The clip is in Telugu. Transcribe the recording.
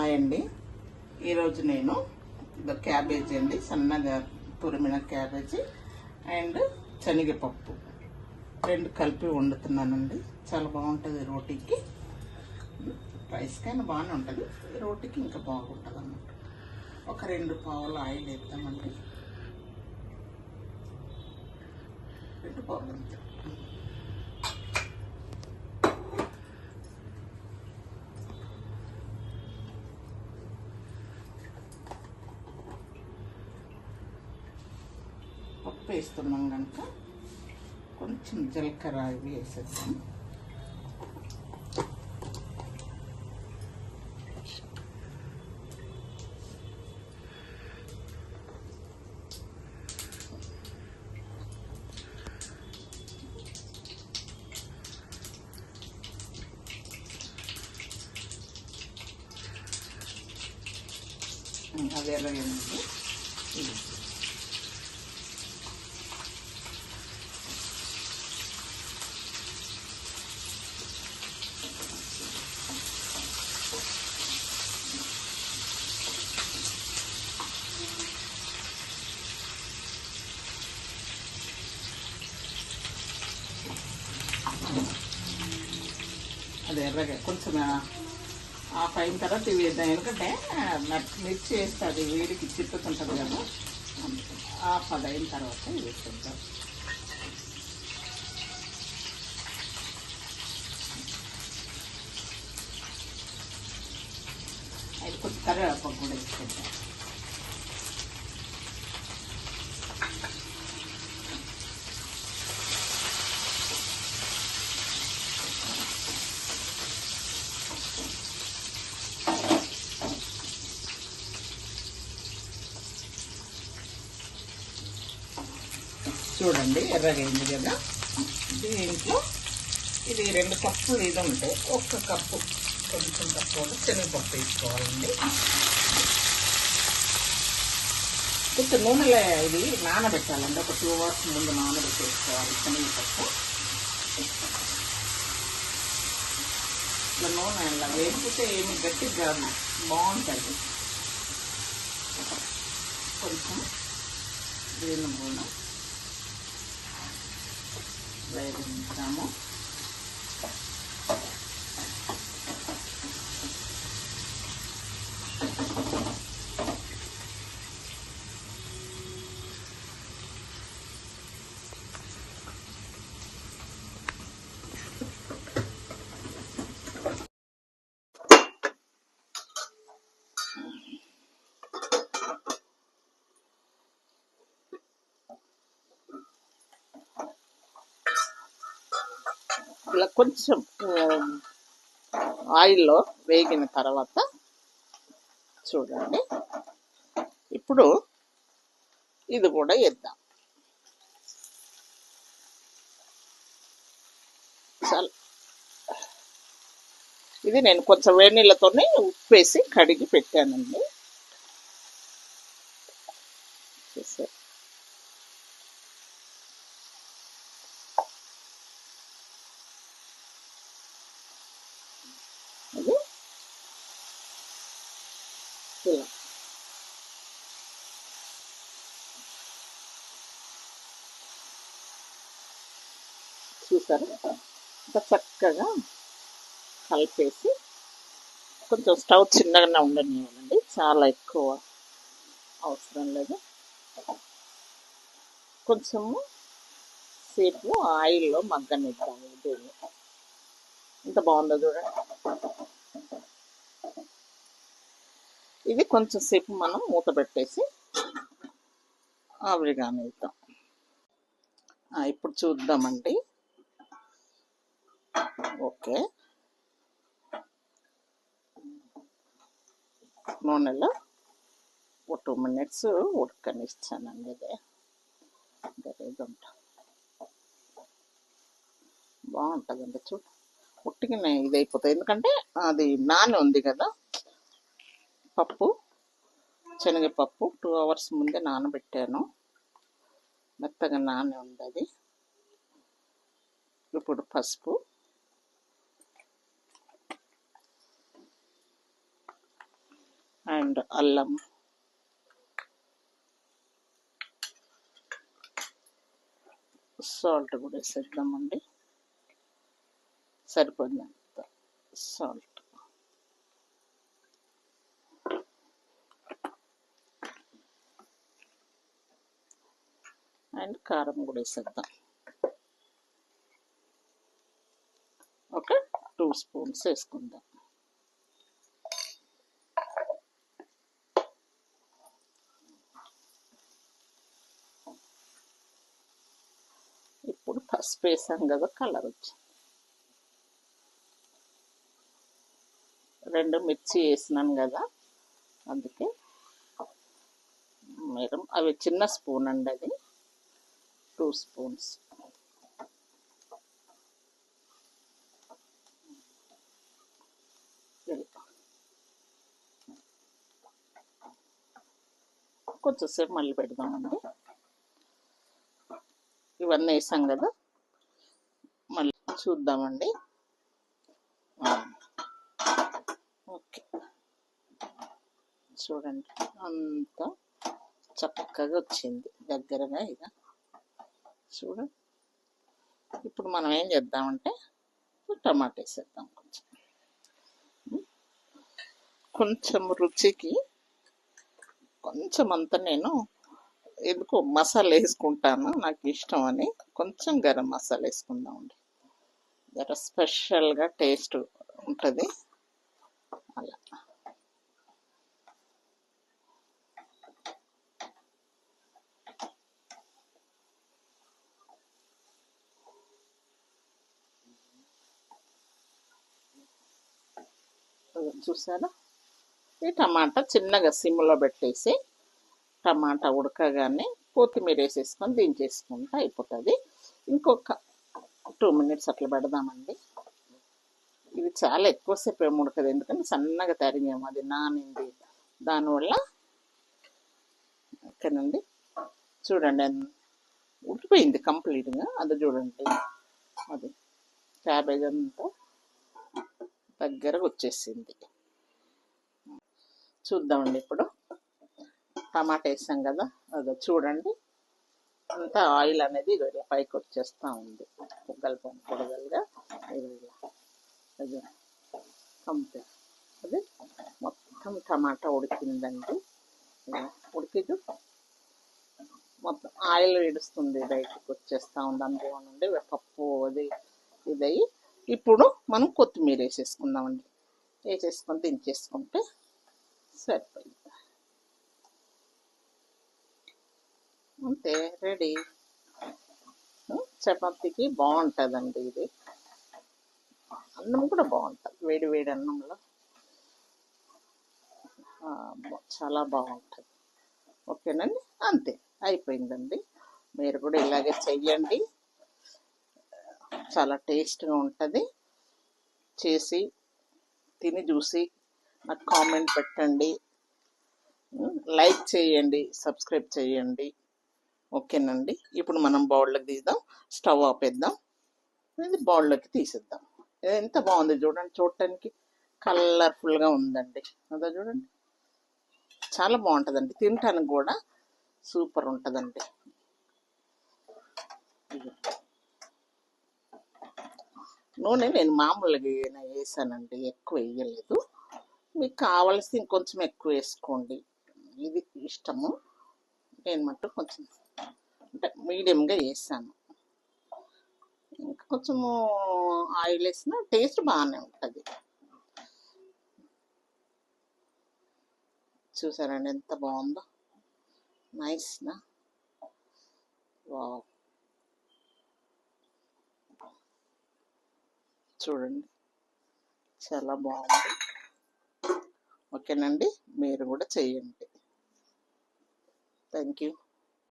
హాయ్ అండి. ఈరోజు నేను క్యాబేజీ అండి, సన్నగా తురిమిన క్యాబేజీ అండ్ శనగపప్పు రెండు కలిపి వండుతున్నానండి. చాలా బాగుంటుంది రోటీకి. రైస్కైనా బాగానే ఉంటుంది, రోటీకి ఇంకా బాగుంటుంది అన్నమాట. ఒక 2 పావులు ఆయిల్ వేద్దామండి. 2 పావులు అంతే. పప్పు వేస్తున్నాం కనుక కొంచెం జీలకర్ర ఇవి వేసేద్దాం. అది ఎర్రగండి. అది ఎర్రగా కొంచెం ఆఫ్ అయిన తర్వాత ఇవి వేద్దాం. ఎందుకంటే మిర్చి వేస్తే అది వేడికి చిట్టుకుంటుంది కదా, ఆఫ్ అది అయిన తర్వాత ఇవి వేసేద్దాం. అది కొంచెం కరివేపాకు కూడా వేసుకుంటాం. చూడండి ఎర్రగా అయింది కదా. దీంట్లో ఇది 2 కప్పులు ఇది ఉంటే 1 కప్పు కొంచెం తక్కువ శనగపప్పు వేసుకోవాలండి. కొంచెం నూనెలో ఇది నానబెట్టాలండి. ఒక 2 అవర్స్ ముందు నానబెట్టేసుకోవాలి శనగపప్పు. ఇట్లా నూనె ఇలా వేగితే ఏమి గట్టిగా కాదు, బాగుంటుంది. కొంచెం దీని కూడా వేగించాము. ఇలా కొంచెం ఆయిల్లో వేగిన తర్వాత చూడండి, ఇప్పుడు ఇది కూడా వేద్దాం. చాలా ఇది నేను కొంచెం వేడి నీళ్ళతోనే ఉప్పు వేసి కడిగి పెట్టానండి. చూసారు, అది ఇలా చూసారు. ఇంకా చక్కగా కలిపేసి కొంచెం స్టవ్ చిన్నగానే ఉండనివ్వాలండి, చాలా ఎక్కువ అవసరం లేదు. కొంచెము సేపు ఆయిల్లో మగ్గనిద్దాము దీన్ని. ఎంత బాగుందో చూడండి. ఇది కొంచెం సేపు మనం మూత పెట్టేసి ఆవిరిగానే ఇద్దాం. ఇప్పుడు చూద్దామండి. ఓకే, నూనెలో ఒక 2 minutes ఉడకనిచ్చానండి. ఇది బాగుంటుందండి. ఉట్టిగానే ఇది అయిపోతుంది, ఎందుకంటే అది నాని ఉంది కదా పప్పు. శనగపప్పు 2 hours ముందే నానబెట్టాను, మెత్తగా నాని ఉంది అది. ఇప్పుడు పసుపు, అండ్ అల్లం, సాల్ట్ కూడా వేసేద్దామండి, సరిపోయిందంత సాల్ట్. అండ్ కారం కూడా వేసేద్దాం, ఒక 2 స్పూన్స్ వేసుకుందాం. ఇప్పుడు పసుపు వేసాం కదా, కలర్ వచ్చింది. 2 మిర్చి వేసినాను కదా, అందుకే మీరు అవి చిన్న స్పూన్ అండి, అది 2 స్పూన్స్. కొంచెంసేపు మళ్ళీ పెడదామండి. ఇవన్నీ వేసాం కదా, మళ్ళీ చూద్దామండి. ఓకే, చూడండి అంతా చక్కగా వచ్చింది దగ్గరగా. ఇక చూడండి, ఇప్పుడు మనం ఏం చేద్దామంటే టమాటా వేసేద్దాం. కొంచెం రుచికి కొంచెం అంతా నేను ఎందుకో మసాలా వేసుకుంటాను, నాకు ఇష్టం అని. కొంచెం గరం మసాలా వేసుకుందామండి, జర స్పెషల్గా టేస్ట్ ఉంటుంది అలా. చూసారా, ఈ టమాటా చిన్నగా సిమ్లో పెట్టేసి టమాటా ఉడకగానే కొత్తిమీర వేసేసుకొని దించేసుకుంటే అయిపోతుంది. ఇంకొక 2 మినిట్స్ అట్లా పెడదామండి. ఇది చాలా ఎక్కువసేపు ఏమి ఉడకదు, ఎందుకంటే సన్నగా తరిగాము, అది నానింది దానివల్ల. ఓకేనండి, చూడండి ఉడికిపోయింది కంప్లీట్గా. అది చూడండి, అది క్యాబేజ్ అంతా దగ్గరకు వచ్చేసింది. చూద్దామండి, ఇప్పుడు టమాటా వేసాం కదా, అది చూడండి అంతా ఆయిల్ అనేది ఇలా పైకి వచ్చేస్తూ ఉంది, పొడగలుగా. అది కంప్లీట్, అది మొత్తం టమాటా ఉడికిందండి. ఉడికిదు మొత్తం ఆయిల్ విడుస్తుంది, బయటకు వచ్చేస్తూ ఉంది అందులో నుండి పప్పు. అది ఇదయ్యి ఇప్పుడు మనం కొత్తిమీర వేసేసుకుందామండి. వేసేసుకొని దించేసుకుంటే సరిపోయింది, అంతే, రెడీ. చపాతీకి బాగుంటుందండి ఇది. అన్నం కూడా బాగుంటుంది, వేడి వేడి అన్నంలో చాలా బాగుంటుంది. ఓకేనండి, అంతే అయిపోయిందండి. మీరు కూడా ఇలాగే చెయ్యండి, చాలా టేస్ట్గా ఉంటుంది. చేసి తిని చూసి నాకు కామెంట్ పెట్టండి, లైక్ చేయండి, సబ్స్క్రైబ్ చేయండి. ఓకేనండి, ఇప్పుడు మనం బౌల్లోకి తీద్దాం, స్టవ్ ఆపేద్దాం, ఇది బౌల్లోకి తీసేద్దాం. ఎంత బాగుంది చూడండి, చూడటానికి కలర్ఫుల్గా ఉందండి. అదో చూడండి, చాలా బాగుంటుందండి, తినటానికి కూడా సూపర్ ఉంటుందండి. నూనె నేను మామూలుగా వేసానండి, ఎక్కువ వేయలేదు. మీకు కావాల్సి ఇంకొంచెం ఎక్కువ వేసుకోండి, ఇది ఇష్టము. నేను మట్టు కొంచెం అంటే మీడియంగా వేసాను, ఇంకా కొంచెము ఆయిల్ వేసిన టేస్ట్ బాగానే ఉంటుంది. చూసారండి ఎంత బాగుందో, నైస్నా, వావ్. చూడండి చాలా బాగుంది. ఓకేనండి, మీరు కూడా చేయండి. Thank you.